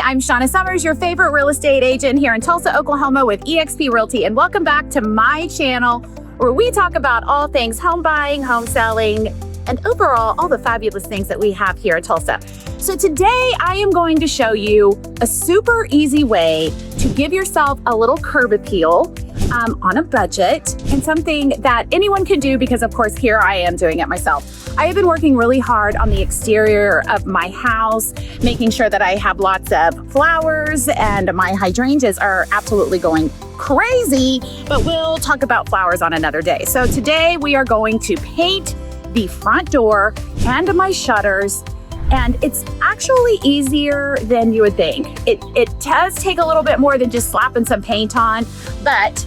I'm Shawnna Summers, your favorite real estate agent here in Tulsa, Oklahoma with eXp Realty, and welcome back to my channel where we talk about all things home buying, home selling, and overall all the fabulous things that we have here at Tulsa. So today I am going to show you a super easy way to give yourself a little curb appeal on a budget, and something that anyone can do because of course here I am doing it myself. I have been working really hard on the exterior of my house, making sure that I have lots of flowers, and my hydrangeas are absolutely going crazy, but we'll talk about flowers on another day. So today we are going to paint the front door and my shutters, and it's actually easier than you would think. It does take a little bit more than just slapping some paint on, but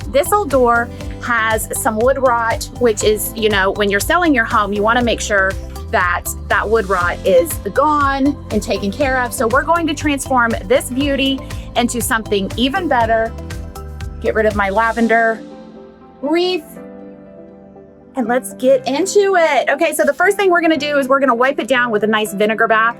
this old door has some wood rot, which is, you know, when you're selling your home, you want to make sure that that wood rot is gone and taken care of. So we're going to transform this beauty into something even better. Get rid of my lavender wreath and let's get into it. Okay, so the first thing we're going to do is we're going to wipe it down with a nice vinegar bath.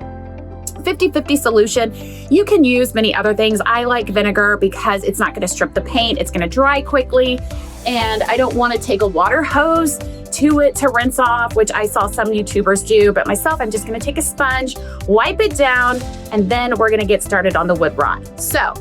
50-50 solution. You can use many other things. I like vinegar because it's not going to strip the paint. It's going to dry quickly, and I don't want to take a water hose to it to rinse off, which I saw some YouTubers do, but myself, I'm just going to take a sponge, wipe it down, and then we're going to get started on the wood rot. So